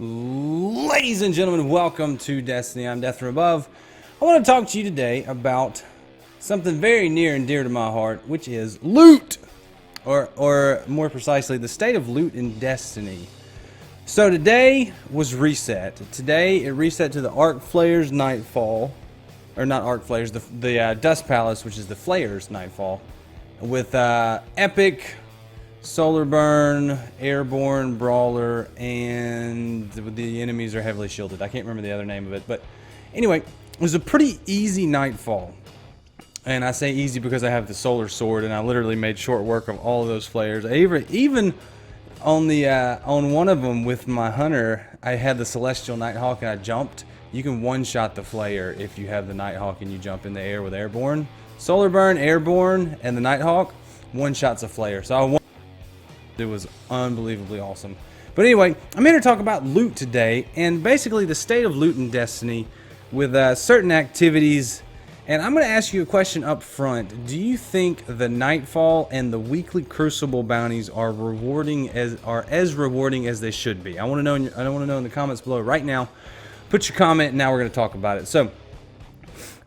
Ladies and gentlemen, welcome to Destiny. I'm Death from Above. I want to talk to you today about something very near and dear to my heart, which is loot, or more precisely, the state of loot in Destiny. So today was reset. Today it reset to the Arc Flayers Nightfall, or not Arc Flayers, the Dust Palace, which is the Flayers Nightfall, with epic Solar Burn, Airborne, Brawler, and the enemies are heavily shielded. I can't remember the other name of it, but anyway, it was a pretty easy Nightfall. And I say easy because I have the Solar Sword, and I literally made short work of all of those flares. Even on the on one of them with my Hunter, I had the Celestial Nighthawk and I jumped. You can one-shot the flare if you have the Nighthawk and you jump in the air with Airborne. Solar Burn, Airborne, and the Nighthawk, one-shots a flare. So it was unbelievably awesome. But anyway, I'm here to talk about loot today, and basically the state of loot in Destiny with certain activities. And I'm going to ask you a question up front. Do you think the Nightfall and the weekly Crucible bounties are as rewarding as they should be? I want to know. I want to know in the comments below right now. Put your comment, and now we're going to talk about it. So,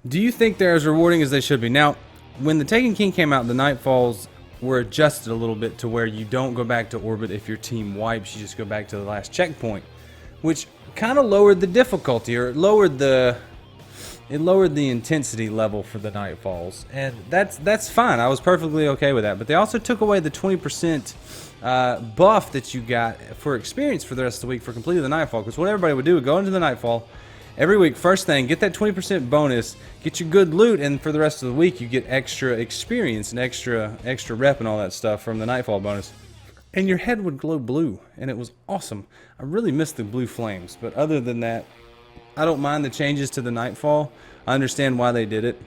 do you think they're as rewarding as they should be? Now, when the Taken King came out, the Nightfalls were adjusted a little bit to where you don't go back to orbit if your team wipes. You just go back to the last checkpoint, which kind of lowered the difficulty, or it lowered the intensity level for the Nightfalls, and that's fine. I was perfectly okay with that. But they also took away the 20% buff that you got for experience for the rest of the week for completing the Nightfall. Because what everybody would do would go into the Nightfall every week, first thing, get that 20% bonus, get your good loot, and for the rest of the week you get extra experience and extra rep and all that stuff from the Nightfall bonus. And your head would glow blue, and it was awesome. I really missed the blue flames, but other than that, I don't mind the changes to the Nightfall. I understand why they did it.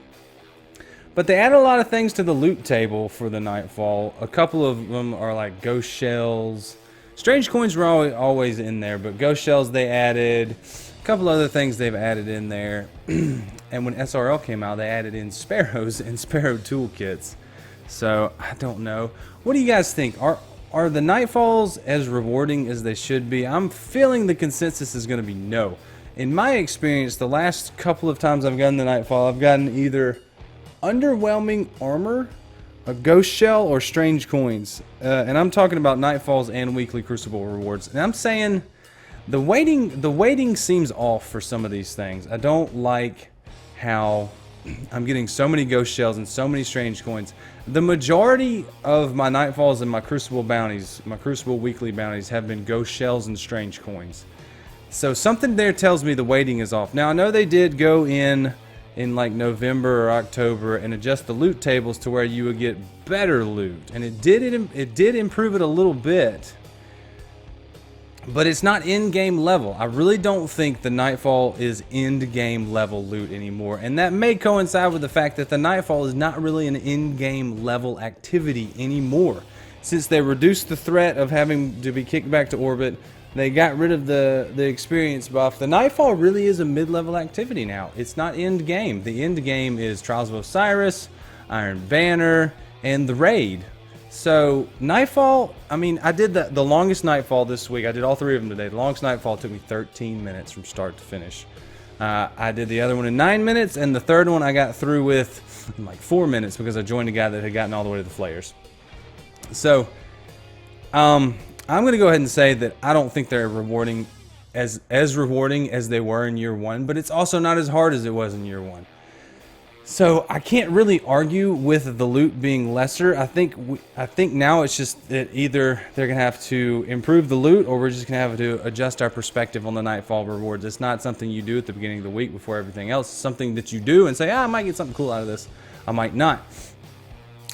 But they added a lot of things to the loot table for the Nightfall. A couple of them are like ghost shells. Strange coins were always in there, but ghost shells they added. A couple other things they've added in there. And when SRL came out, they added in sparrows and sparrow toolkits. So, I don't know. What do you guys think? Are the Nightfalls as rewarding as they should be? I'm feeling the consensus is going to be no. In my experience, the last couple of times I've gotten the Nightfall, I've gotten either underwhelming armor, a ghost shell, or strange coins. And I'm talking about Nightfalls and weekly Crucible rewards. And I'm saying the weighting seems off for some of these things. I don't like how I'm getting so many ghost shells and so many strange coins. The majority of my Nightfalls and my Crucible bounties, my Crucible weekly bounties, have been ghost shells and strange coins. So something there tells me the weighting is off. Now I know they did go in like November or October and adjust the loot tables to where you would get better loot, and it did improve it a little bit. But it's not in-game level. I really don't think the Nightfall is end-game level loot anymore. And that may coincide with the fact that the Nightfall is not really an in-game level activity anymore. Since they reduced the threat of having to be kicked back to orbit, they got rid of the experience buff. The Nightfall really is a mid-level activity now. It's not end-game. The end-game is Trials of Osiris, Iron Banner, and the Raid. So, Nightfall, I mean, I did the longest Nightfall this week. I did all three of them today. The longest Nightfall took me 13 minutes from start to finish. I did the other one in 9 minutes, and the third one I got through with in like 4 minutes because I joined a guy that had gotten all the way to the flares. So, I'm going to go ahead and say that I don't think they're rewarding as rewarding as they were in year one, but it's also not as hard as it was in year one. So I can't really argue with the loot being lesser. I think now it's just that either they're going to have to improve the loot, or we're just going to have to adjust our perspective on the Nightfall rewards. It's not something you do at the beginning of the week before everything else. It's something that you do and say, I might get something cool out of this. I might not.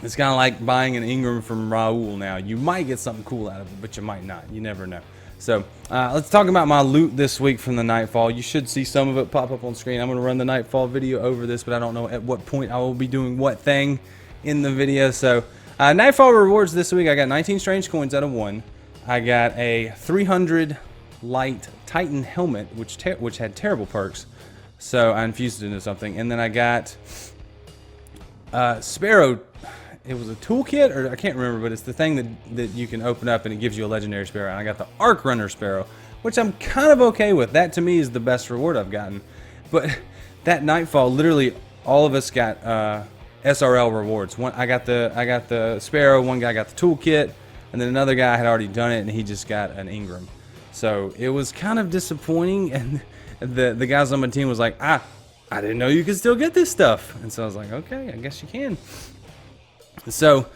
It's kind of like buying an Ingram from Raul now. You might get something cool out of it, but you might not. You never know. So, let's talk about my loot this week from the Nightfall. You should see some of it pop up on screen. I'm going to run the Nightfall video over this, but I don't know at what point I will be doing what thing in the video. So, Nightfall rewards this week. I got 19 strange coins out of 1. I got a 300 light Titan helmet, which had terrible perks. So, I infused it into something. And then I got Sparrow. It was a toolkit, or I can't remember, but it's the thing that you can open up and it gives you a legendary sparrow. And I got the Arc Runner Sparrow, which I'm kind of okay with. That to me is the best reward I've gotten. But that Nightfall, literally all of us got SRL rewards. I got the Sparrow, one guy got the toolkit, and then another guy had already done it and he just got an Ingram. So it was kind of disappointing, and the guys on my team was like, I didn't know you could still get this stuff. And so I was like, okay, I guess you can. So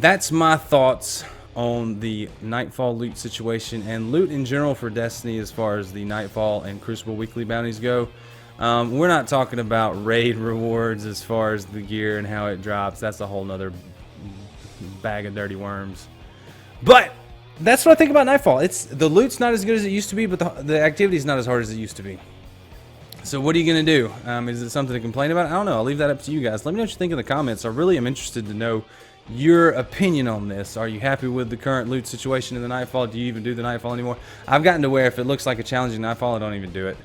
that's my thoughts on the Nightfall loot situation and loot in general for Destiny as far as the Nightfall and Crucible weekly bounties go. We're not talking about raid rewards as far as the gear and how it drops. That's a whole nother bag of dirty worms. But that's what I think about Nightfall. The loot's not as good as it used to be, but the activity's not as hard as it used to be. So what are you going to do? Is it something to complain about? I don't know. I'll leave that up to you guys. Let me know what you think in the comments. I really am interested to know your opinion on this. Are you happy with the current loot situation in the Nightfall? Do you even do the Nightfall anymore? I've gotten to where if it looks like a challenging Nightfall, I don't even do it.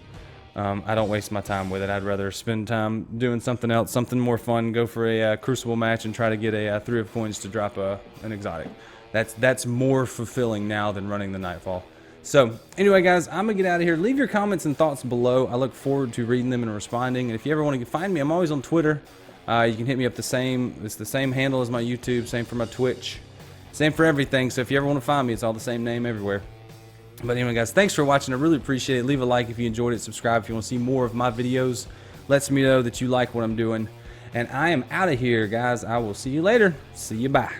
I don't waste my time with it. I'd rather spend time doing something else, something more fun, go for a Crucible match and try to get a 3 of coins to drop an exotic. That's more fulfilling now than running the Nightfall. So anyway, guys, I'm going to get out of here. Leave your comments and thoughts below. I look forward to reading them and responding. And if you ever want to find me, I'm always on Twitter. You can hit me up it's the same handle as my YouTube, same for my Twitch, same for everything. So if you ever want to find me, it's all the same name everywhere. But anyway, guys, thanks for watching. I really appreciate it. Leave a like if you enjoyed it. Subscribe if you want to see more of my videos. Lets me know that you like what I'm doing. And I am out of here, guys. I will see you later. See you. Bye.